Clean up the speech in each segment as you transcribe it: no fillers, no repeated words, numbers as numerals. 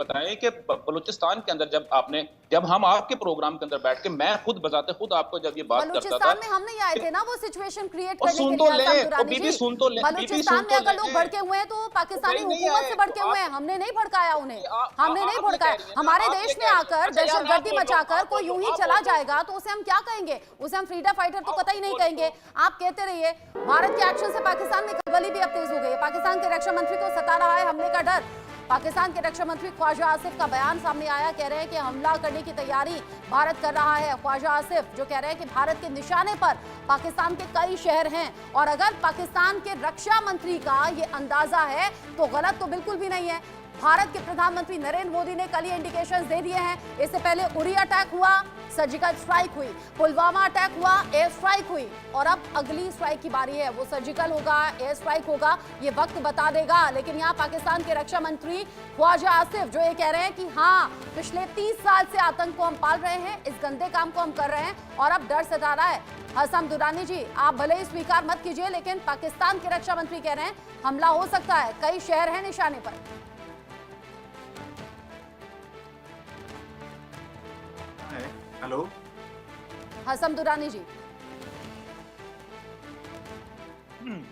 बताएं कि बलूचिस्तान के अंदर जब हम आपके प्रोग्राम के अंदर बैठ के मैं खुद बजाते खुद आपको जब ये बात करता था। बलूचिस्तान में हम नहीं आए थे ना वो सिचुएशन क्रिएट और करने के सुन लिए तो ले, हसन तो दुरानी बीबी जी। सुन तो ले, बीबी बलूचिस्तान सुन में तो अगर ले। लोग भड़के हुए हैं तो पाकिस्तानी नहीं हुकूमत आए से तो भड़के हुए हैं, हमने नहीं भड़काया उन्हें, हमने नहीं आप ये कह भड़काया। रही है ना, हमारे आप ये देश में कह रही है। आकर अच्छा यार, दहशतगर्दी मचाकर कोई यूं ही चला जाएगा तो उसे हम क्या कहेंगे? उसे हम फ्रीडम फाइटर तो कतई नहीं कहेंगे। आप कहते रहिए। भारत के एक्शन से पाकिस्तान में खलबली भी अब तेज हो गई है। पाकिस्तान के रक्षा मंत्री को सता रहा है हमले का डर। पाकिस्तान के रक्षा मंत्री ख्वाजा आसिफ का बयान सामने आया, कह रहे हैं कि हमला करने की तैयारी भारत कर रहा है। ख्वाजा आसिफ जो कह रहे हैं कि भारत के निशाने पर पाकिस्तान के कई शहर हैं और अगर पाकिस्तान के रक्षा मंत्री का ये अंदाजा है तो गलत तो बिल्कुल भी नहीं है। भारत के प्रधानमंत्री नरेंद्र मोदी ने कल ही इंडिकेशंस दे दिए हैं। इससे पहले उरी अटैक हुआ, सर्जिकल स्ट्राइक हुई, पुलवामा अटैक हुआ, एयर स्ट्राइक हुई और अब अगली स्ट्राइक की बारी है। वो सर्जिकल होगा, एयर स्ट्राइक होगा, ये वक्त बता देगा। लेकिन यहाँ पाकिस्तान के रक्षा मंत्री ख्वाजा आसिफ जो ये कह रहे हैं कि हाँ, पिछले 30 साल से आतंक को हम पाल रहे हैं, इस गंदे काम को हम कर रहे हैं और अब डर सता रहा है। हसन दुरानी जी, आप भले ही स्वीकार मत कीजिए लेकिन पाकिस्तान के रक्षा मंत्री कह रहे हैं हमला हो सकता है, कई शहर हैं निशाने पर। हेलो हसन दुरानी जी,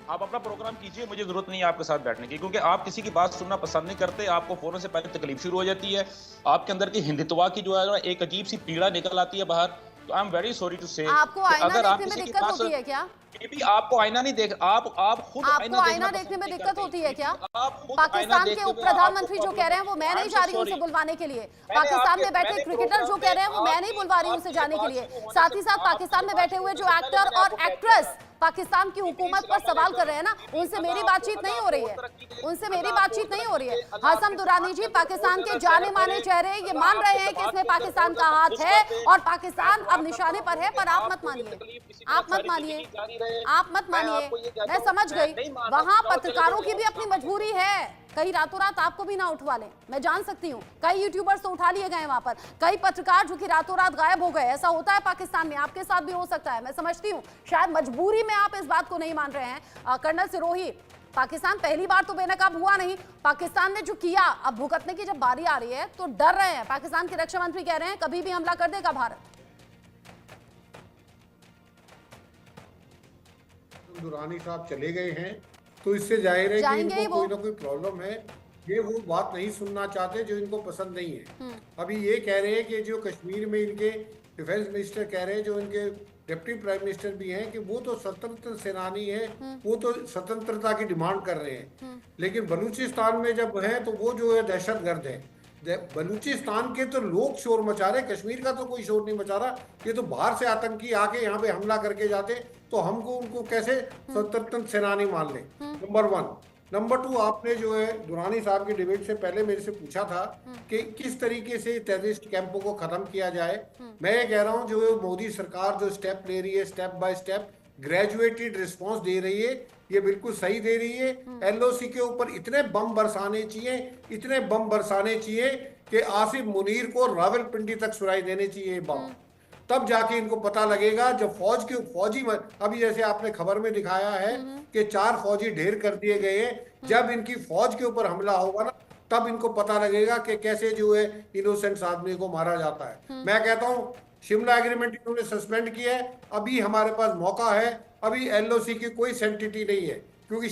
आप अपना प्रोग्राम कीजिए, मुझे जरूरत नहीं है आपके साथ बैठने की, क्योंकि आप किसी की बात सुनना पसंद नहीं करते। आपको फौरन से पहले तकलीफ शुरू हो जाती है, आपके अंदर की हिंदुत्वा की जो है ना एक अजीब सी पीड़ा निकल आती है बाहर। तो I am very sorry to say, आपको आईना अगर आप देखने में किसी की दिक्कत बात होती है क्या? भी आपको आईना नहीं देख, आप खुद आपको आईना देखने में दिक्कत होती है क्या? पाकिस्तान के उप प्रधानमंत्री जो कह रहे हैं वो मैं नहीं जा रही हूं उसे बुलवाने के लिए। पाकिस्तान में बैठे क्रिकेटर जो कह रहे हैं वो मैं नहीं बुलवा रही हूं उसे जाने के लिए। साथ ही साथ पाकिस्तान में बैठे हुए जो एक्टर और एक्ट्रेस पाकिस्तान की हुकूमत पर सवाल कर रहे हैं ना, उनसे मेरी बातचीत नहीं हो रही है, उनसे मेरी बातचीत नहीं हो रही है। हसन दुरानी जी, पाकिस्तान के जाने माने चेहरे ये मान रहे हैं कि इसमें पाकिस्तान का हाथ है और पाकिस्तान अब निशाने पर है, पर आप मत मानिए, आप मत मानिए, आप मत मानिए। मैं समझ गई, वहां पत्रकारों की भी अपनी मजबूरी है, कई रातों रात आपको भी ना उठवा लें, मैं जान सकती हूँ। कई यूट्यूबर्स तो उठा लिए गए वहां पर, कई पत्रकार जो कि रातों रात गायब हो गए। ऐसा होता है पाकिस्तान में, आपके साथ भी हो सकता है, मैं समझती हूँ। शायद मजबूरी में आप इस बात को नहीं मान रहे हैं। कर्नल सिरोही, पाकिस्तान पहली बार तो बेनकाब हुआ नहीं, पाकिस्तान ने जो किया अब भुगतने की जब बारी आ रही है तो डर रहे हैं। पाकिस्तान के रक्षा मंत्री कह रहे हैं कभी भी हमला कर देगा भारत। दुरानी साहब चले गए हैं तो इससे जाहिर है कि इनको कोई ना कोई प्रॉब्लम है, ये वो बात नहीं सुनना चाहते जो इनको पसंद नहीं है। अभी ये कह रहे हैं कि जो कश्मीर में इनके डिफेंस मिनिस्टर कह रहे हैं, जो इनके डिप्टी प्राइम मिनिस्टर भी हैं, कि वो तो स्वतंत्र सेनानी है, वो तो स्वतंत्रता की डिमांड कर रहे हैं, लेकिन बलूचिस्तान में जब है तो वो जो है दहशतगर्द है। बलूचिस्तान के तो लोग शोर मचा रहे, कश्मीर का तो कोई शोर नहीं मचा रहा। ये तो बाहर से आतंकी आके यहाँ पे हमला करके जाते तो हमको उनको कैसे स्वतंत्र सेनानी मान ले, नंबर 1। नंबर 2, आपने जो है दुरानी साहब की डिबेट से पहले मेरे से पूछा था कि किस तरीके से टेररिस्ट कैंपों को खत्म किया जाए। मैं ये कह रहा हूँ जो मोदी सरकार जो स्टेप ले रही है, step by step graduated response दे रही है, ये बिल्कुल सही दे रही है। एलओसी के ऊपर इतने बम बरसाने चाहिए, इतने बम बरसाने चाहिए कि आसिफ मुनीर को रावलपिंडी तक सुनाई देने चाहिए बम, तब जाके इनको पता लगेगा। जब फौजी अभी जैसे आपने खबर में दिखाया है कि 4 फौजी ढेर कर दिए गए हैं, जब इनकी फौज के ऊपर हमला होगा ना तब इनको पता लगेगा कि कैसे जो है इनोसेंट आदमी को मारा जाता है। मैं कहता हूँ शिमला एग्रीमेंट इन्होंने सस्पेंड किया है, अभी हमारे पास मौका है, अभी एलओसी की कोई सेंटिटी नहीं है, क्योंकि